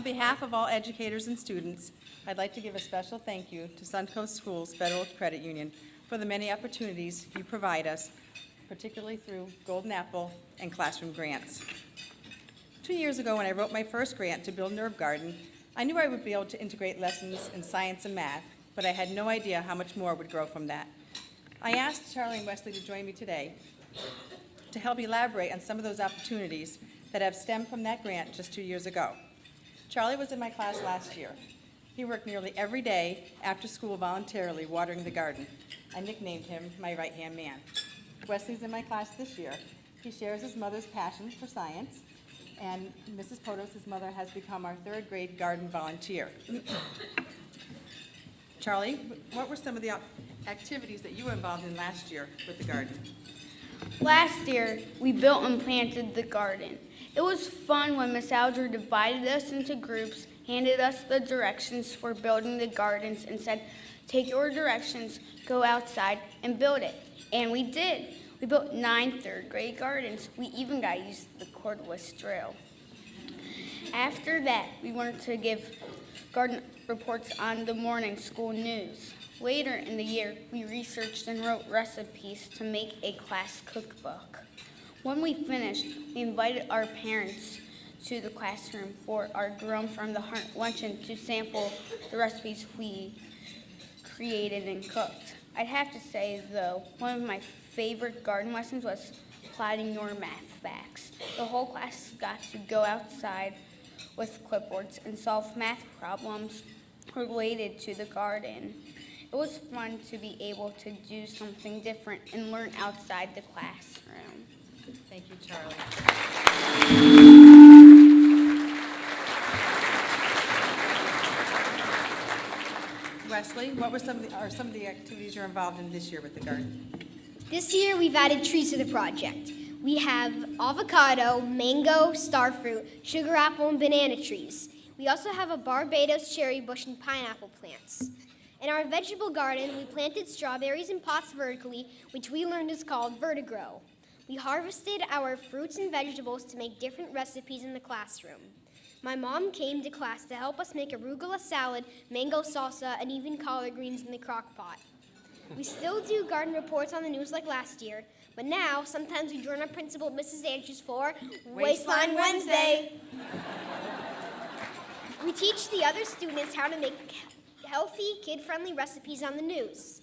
On behalf of all educators and students, I'd like to give a special thank you to Suncoast Schools Federal Credit Union for the many opportunities you provide us, particularly through Golden Apple and classroom grants. 2 years ago, when I wrote my first grant to build an herb garden, I knew I would be able to integrate lessons in science and math, but I had no idea how much more would grow from that. I asked Charlie and Wesley to join me today to help elaborate on some of those opportunities that have stemmed from that grant just 2 years ago. Charlie was in my class last year. He worked nearly every day after school voluntarily watering the garden. I nicknamed him my right-hand man. Wesley's in my class this year. He shares his mother's passion for science, and Mrs. Potos, his mother, has become our third grade garden volunteer. Charlie, what were some of the activities that you were involved in last year with the garden? Last year, we built and planted the garden. It was fun when Miss Alger divided us into groups, handed us the directions for building the gardens, and said, "Take your directions, go outside, and build it." And we did. We built 9 third-grade gardens. We even got used to the cordless drill. After that, we wanted to give garden reports on the morning school news. Later in the year, we researched and wrote recipes to make a class cookbook. When we finished, we invited our parents to the classroom for our Grown from the Heart luncheon to sample the recipes we created and cooked. I'd have to say, though, one of my favorite garden lessons was plotting your math facts. The whole class got to go outside with clipboards and solve math problems related to the garden. It was fun to be able to do something different and learn outside the classroom. Thank you, Charlie. Wesley, what were some of the activities you're involved in this year with the garden? This year we've added trees to the project. We have avocado, mango, starfruit, sugar apple, and banana trees. We also have a Barbados cherry bush and pineapple plants. In our vegetable garden, we planted strawberries in pots vertically, which we learned is called vertigrow. We harvested our fruits and vegetables to make different recipes in the classroom. My mom came to class to help us make arugula salad, mango salsa, and even collard greens in the crock pot. We still do garden reports on the news like last year, but now sometimes we join our principal, Mrs. Andrews, for Waistline Wednesday. We teach the other students how to make healthy, kid-friendly recipes on the news.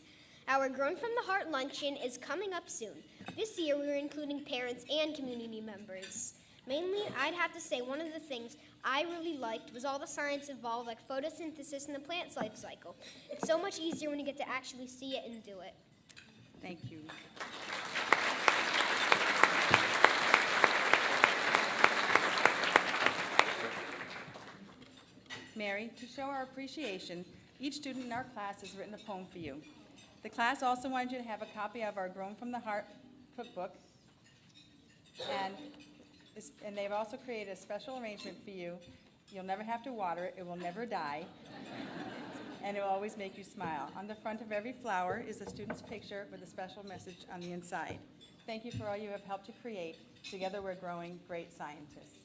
Our Grown from the Heart luncheon is coming up soon. This year we are including parents and community members. Mainly, I'd have to say one of the things I really liked was all the science involved, like photosynthesis and the plant's life cycle. It's so much easier when you get to actually see it and do it. Thank you. Mary, to show our appreciation, each student in our class has written a poem for you. The class also wanted you to have a copy of our Grown from the Heart cookbook, and they've also created a special arrangement for you. You'll never have to water it, it will never die, and it will always make you smile. On the front of every flower is a student's picture with a special message on the inside. Thank you for all you have helped to create. Together we're growing great scientists.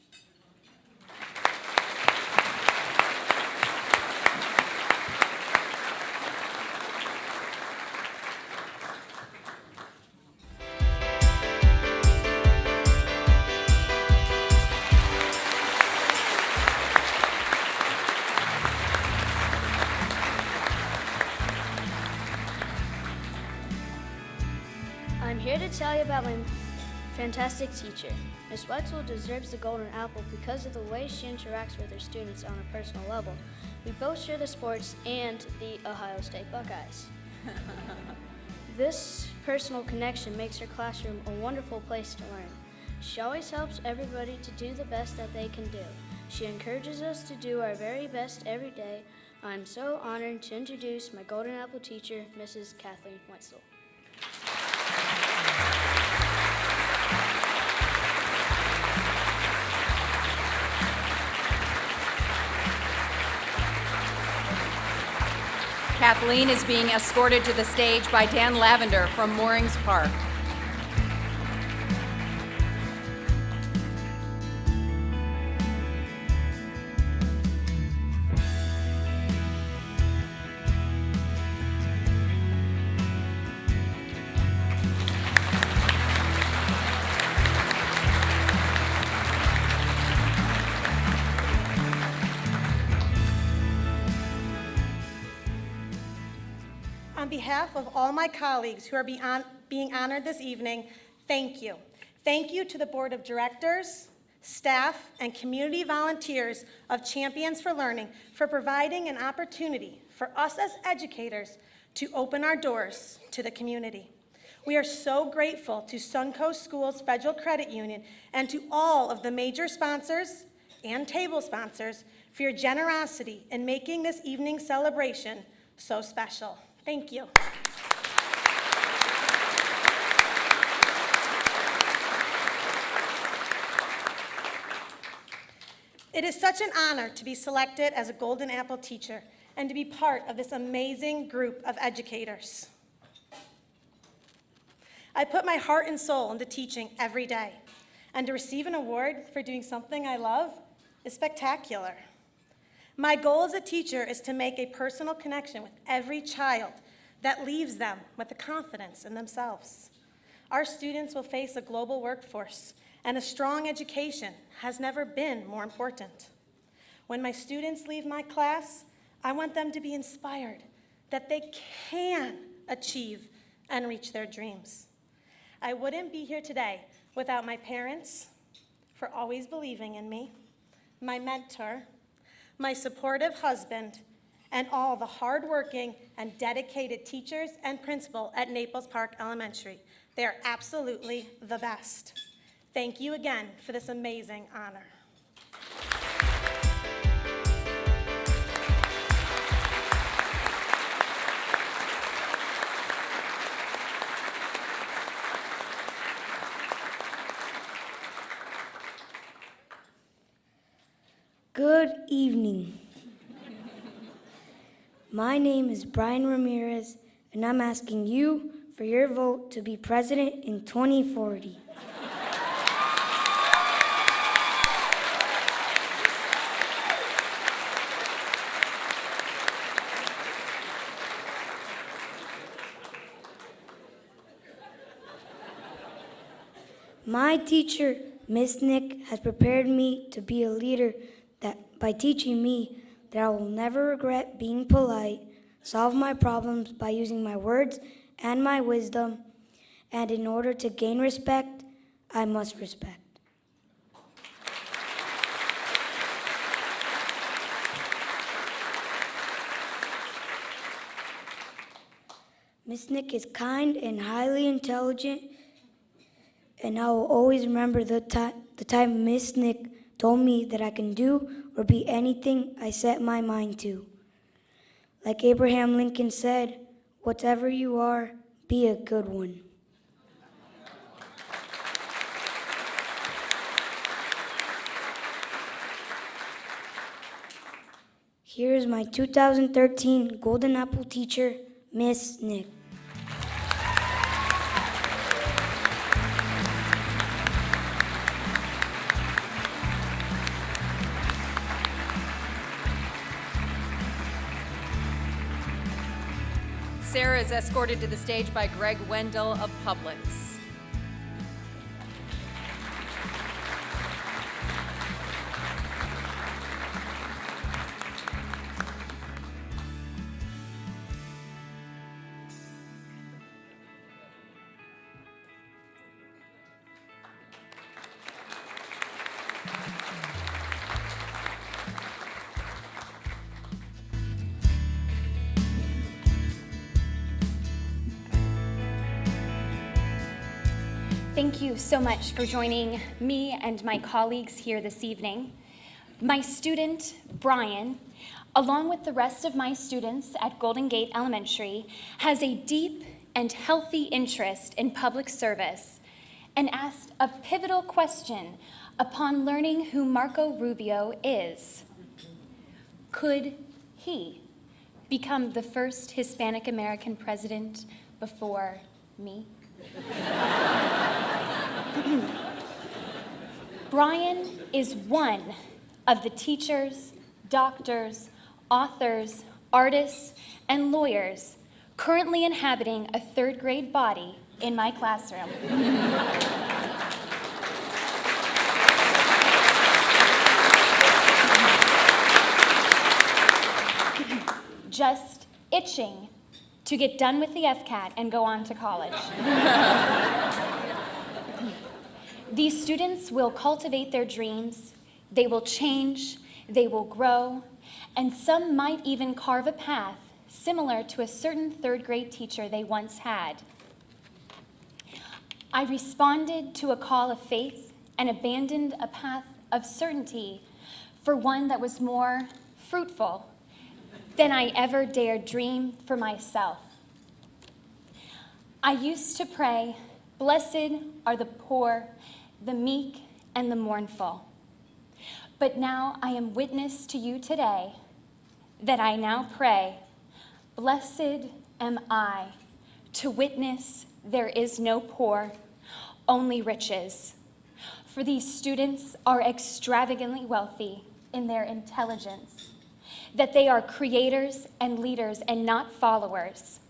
I'm here to tell you about my fantastic teacher. Miss Weissel deserves the Golden Apple because of the way she interacts with her students on a personal level. We both share the sports and the Ohio State Buckeyes. This personal connection makes her classroom a wonderful place to learn. She always helps everybody to do the best that they can do. She encourages us to do our very best every day. I'm so honored to introduce my Golden Apple teacher, Mrs. Kathleen Weissel. Kathleen is being escorted to the stage by Dan Lavender from Moorings Park. behalf of all my colleagues who are being honored this evening, thank you. Thank you to the Board of Directors, staff, and community volunteers of Champions for Learning for providing an opportunity for us as educators to open our doors to the community. We are so grateful to Suncoast Schools Federal Credit Union and to all of the major sponsors and table sponsors for your generosity in making this evening's celebration so special. Thank you. It is such an honor to be selected as a Golden Apple teacher and to be part of this amazing group of educators. I put my heart and soul into teaching every day, and to receive an award for doing something I love is spectacular. My goal as a teacher is to make a personal connection with every child that leaves them with the confidence in themselves. Our students will face a global workforce, and a strong education has never been more important. When my students leave my class, I want them to be inspired that they can achieve and reach their dreams. I wouldn't be here today without my parents for always believing in me, my mentor, my supportive husband, and all the hardworking and dedicated teachers and principal at Naples Park Elementary. They are absolutely the best. Thank you again for this amazing honor. Good evening. My name is Brian Ramirez, and I'm asking you for your vote to be president in 2040. My teacher, Miss Nick, has prepared me to be a leader by teaching me that I will never regret being polite, solve my problems by using my words and my wisdom, and in order to gain respect, I must respect. Miss Nick is kind and highly intelligent, and I will always remember the time Miss Nick told me that I can do or be anything I set my mind to. Like Abraham Lincoln said, whatever you are, be a good one. Here is my 2013 Golden Apple teacher, Miss Nick. Sarah is escorted to the stage by Greg Wendell of Publix. Thank you so much for joining me and my colleagues here this evening. My student, Brian, along with the rest of my students at Golden Gate Elementary, has a deep and healthy interest in public service and asked a pivotal question upon learning who Marco Rubio is. Could he become the first Hispanic American president before me? Brian is one of the teachers, doctors, authors, artists, and lawyers currently inhabiting a third grade body in my classroom. Just itching to get done with the FCAT and go on to college. These students will cultivate their dreams, they will change, they will grow, and some might even carve a path similar to a certain third-grade teacher they once had. I responded to a call of faith and abandoned a path of certainty for one that was more fruitful than I ever dared dream for myself. I used to pray, "Blessed are the poor, the meek, and the mournful." But now I am witness to you today that I now pray, "Blessed am I, to witness there is no poor, only riches." For these students are extravagantly wealthy in their intelligence, that they are creators and leaders and not followers,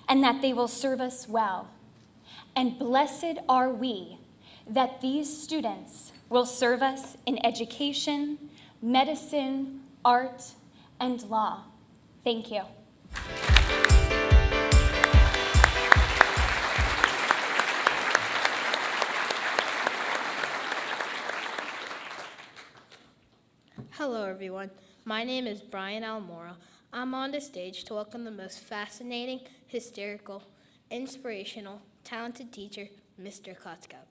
and that they will serve us well. And blessed are we that these students will serve us in education, medicine, art, and law. Thank you. Hello, everyone. My name is Brian Almora. I'm on the stage to welcome the most fascinating, hysterical, inspirational, talented teacher, Mr. Kotzkow.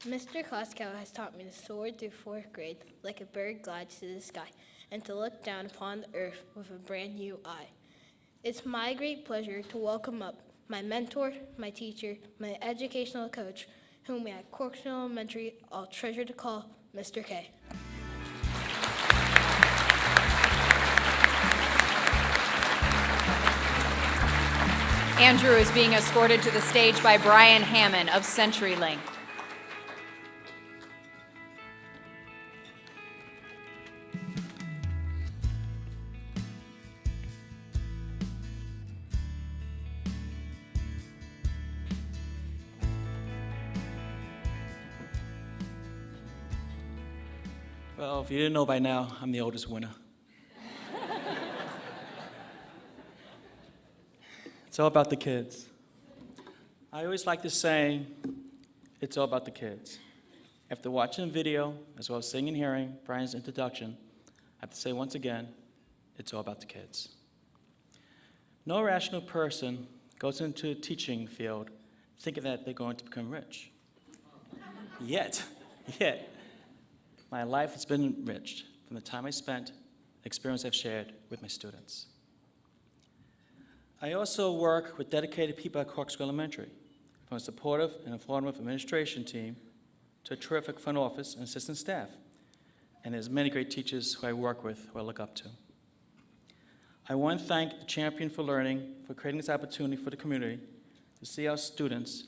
Mr. Kotzkow has taught me to soar through 4th grade like a bird glides to the sky and to look down upon the earth with a brand new eye. It's my great pleasure to welcome up my mentor, my teacher, my educational coach, whom we at Corksville Elementary all treasure to call Mr. K. Andrew is being escorted to the stage by Brian Hammond of CenturyLink. Well, if you didn't know by now, I'm the oldest winner. It's all about the kids. I always like this saying, it's all about the kids. After watching the video, as well as seeing and hearing Brian's introduction, I have to say once again, it's all about the kids. No rational person goes into a teaching field thinking that they're going to become rich. Yet, my life has been enriched from the time I spent, the experience I've shared with my students. I also work with dedicated people at Corksville Elementary, from a supportive and informative administration team to a terrific front office and assistant staff. And there's many great teachers who I work with, who I look up to. I want to thank the Champion for Learning for creating this opportunity for the community to see our students'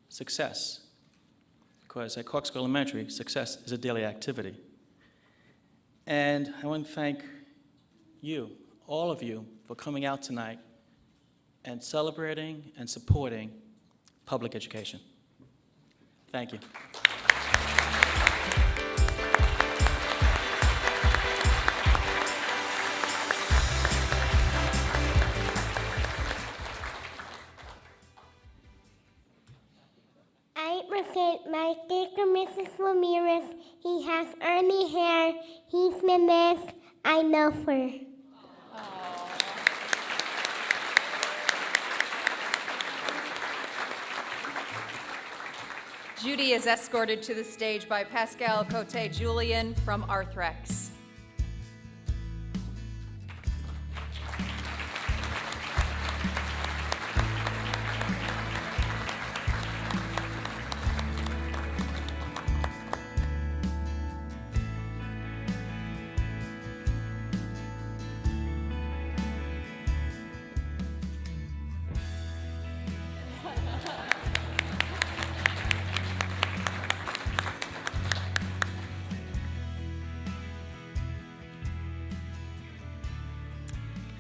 success. Because at Corksville Elementary, success is a daily activity. And I want to thank you, all of you, for coming out tonight and celebrating and supporting public education. Thank you. I present my teacher, Mrs. Ramirez. He has early hair. He's the best. I love her. Judy is escorted to the stage by Pascal Cote-Julian from Arthrex.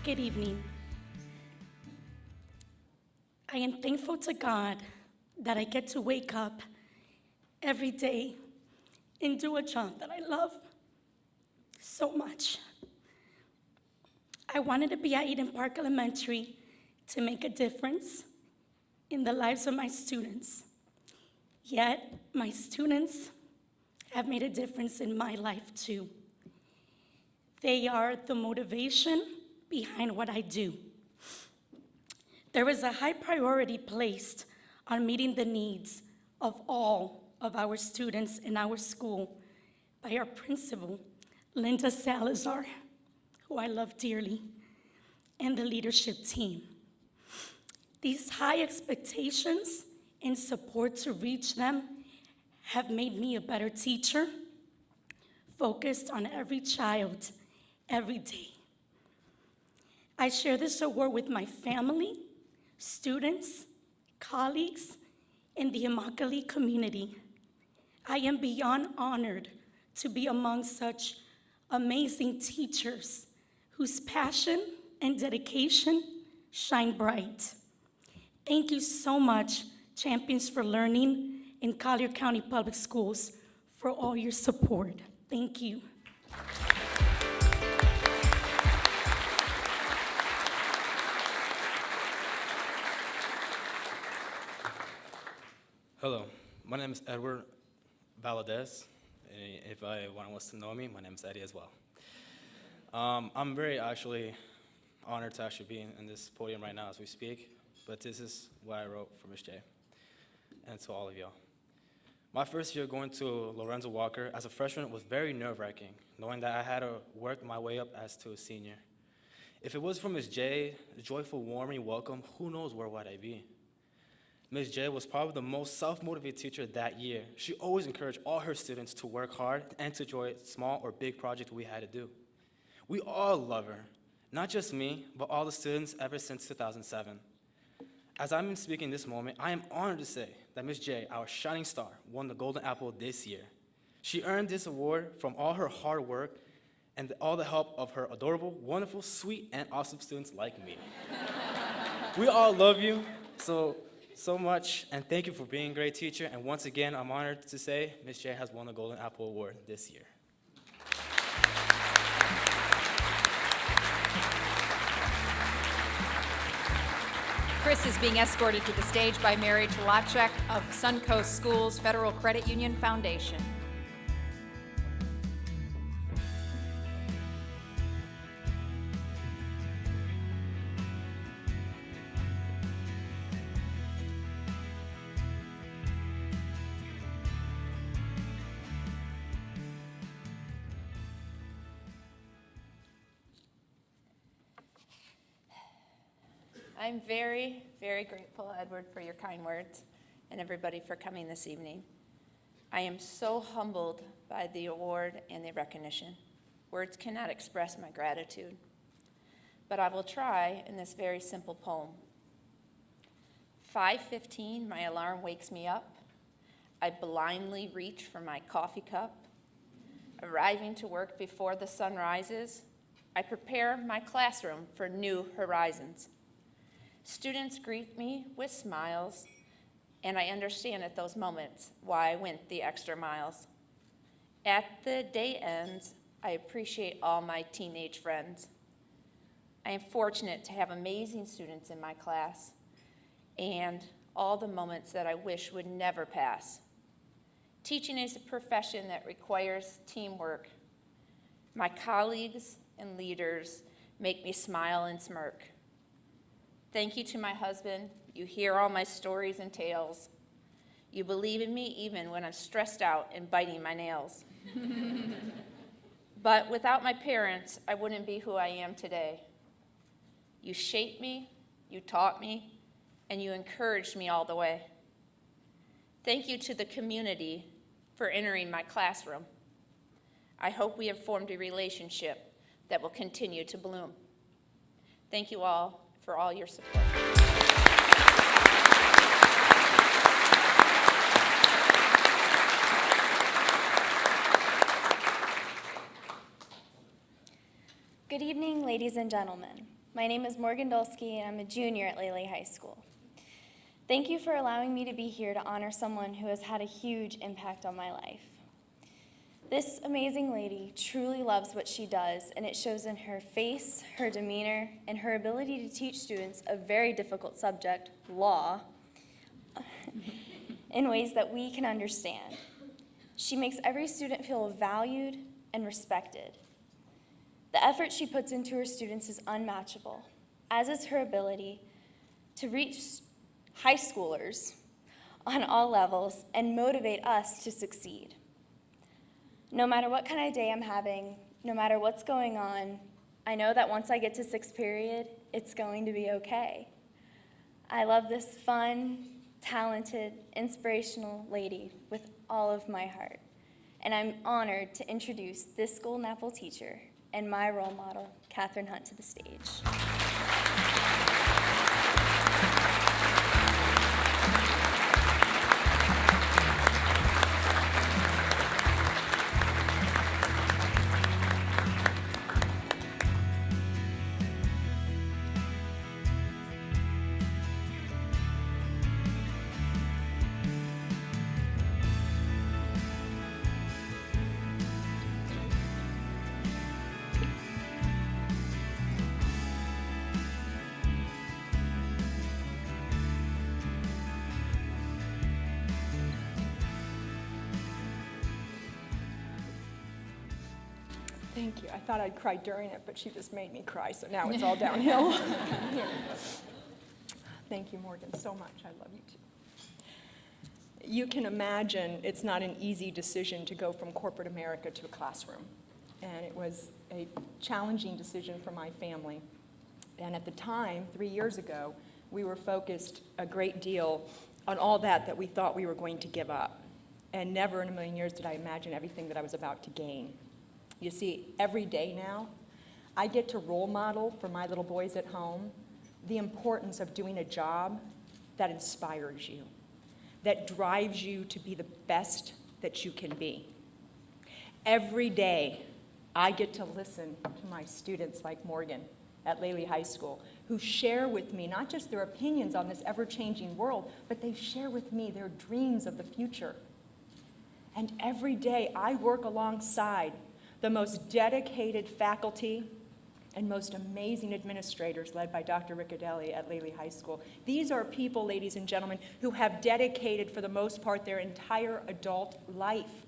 Good evening. I am thankful to God that I get to wake up every day and do a job that I love so much. I wanted to be at Eden Park Elementary to make a difference in the lives of my students. Yet, my students have made a difference in my life too. They are the motivation behind what I do. There is a high priority placed on meeting the needs of all of our students in our school by our principal, Linda Salazar, who I love dearly, and the leadership team. These high expectations and support to reach them have made me a better teacher, focused on every child, every day. I share this award with my family, students, colleagues, and the Immokalee community. I am beyond honored to be among such amazing teachers whose passion and dedication shine bright. Thank you so much, Champions for Learning in Collier County Public Schools, for all your support. Thank you. Hello, my name is Edward Valadez. If anyone wants to know me, my name is Eddie as well. I'm very honored to actually be in this podium right now as we speak, but this is what I wrote for Ms. J and to all of y'all. My first year going to Lorenzo Walker as a freshman was very nerve-wracking, knowing that I had to work my way up as to a senior. If it was for Ms. J, the joyful, warming welcome, who knows where would I be? Ms. J was probably the most self-motivated teacher that year. She always encouraged all her students to work hard and to enjoy small or big projects we had to do. We all love her, not just me, but all the students ever since 2007. As I'm speaking this moment, I am honored to say that Ms. J, our shining star, won the Golden Apple this year. She earned this award from all her hard work and all the help of her adorable, wonderful, sweet, and awesome students like me. We all love you so much, and thank you for being a great teacher. And once again, I'm honored to say Ms. J has won the Golden Apple Award this year. Chris is being escorted to the stage by Mary Chalachek of Suncoast Schools Federal Credit Union Foundation. I'm very, very grateful, Edward, for your kind words and everybody for coming this evening. I am so humbled by the award and the recognition. Words cannot express my gratitude, but I will try in this very simple poem. 5:15, my alarm wakes me up. I blindly reach for my coffee cup. Arriving to work before the sun rises, I prepare my classroom for new horizons. Students greet me with smiles, and I understand at those moments why I went the extra miles. At the day ends, I appreciate all my teenage friends. I am fortunate to have amazing students in my class and all the moments that I wish would never pass. Teaching is a profession that requires teamwork. My colleagues and leaders make me smile and smirk. Thank you to my husband. You hear all my stories and tales. You believe in me even when I'm stressed out and biting my nails. But without my parents, I wouldn't be who I am today. You shaped me, you taught me, and you encouraged me all the way. Thank you to the community for entering my classroom. I hope we have formed a relationship that will continue to bloom. Thank you all for all your support. Good evening, ladies and gentlemen. My name is Morgan Dulski, and I'm a junior at Lele High School. Thank you for allowing me to be here to honor someone who has had a huge impact on my life. This amazing lady truly loves what she does, and it shows in her face, her demeanor, and her ability to teach students a very difficult subject, law, in ways that we can understand. She makes every student feel valued and respected. The effort she puts into her students is unmatchable, as is her ability to reach high schoolers on all levels and motivate us to succeed. No matter what kind of day I'm having, no matter what's going on, I know that once I get to sixth period, it's going to be okay. I love this fun, talented, inspirational lady with all of my heart. And I'm honored to introduce this Golden Apple teacher and my role model, Catherine Hunt, to the stage. Thank you. I thought I'd cry during it, but she just made me cry, so now it's all downhill. Thank you, Morgan, so much. I love you too. You can imagine it's not an easy decision to go from corporate America to a classroom. And it was a challenging decision for my family. And at the time, 3 years ago, we were focused a great deal on all that we thought we were going to give up. And never in a million years did I imagine everything that I was about to gain. You see, every day now, I get to role model for my little boys at home the importance of doing a job that inspires you, that drives you to be the best that you can be. Every day, I get to listen to my students like Morgan at Lely High School, who share with me not just their opinions on this ever-changing world, but they share with me their dreams of the future. And every day, I work alongside the most dedicated faculty and most amazing administrators led by Dr. Riccadelli at Lely High School. These are people, ladies and gentlemen, who have dedicated, for the most part, their entire adult life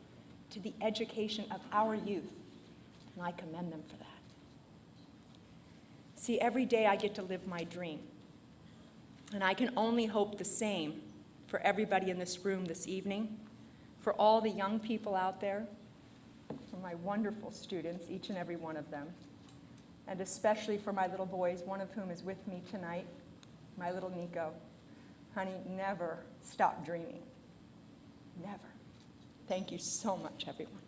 to the education of our youth, and I commend them for that. See, every day I get to live my dream, and I can only hope the same for everybody in this room this evening, for all the young people out there, for my wonderful students, each and every one of them, and especially for my little boys, one of whom is with me tonight, my little Nico. Honey, never stop dreaming. Never. Thank you so much, everyone.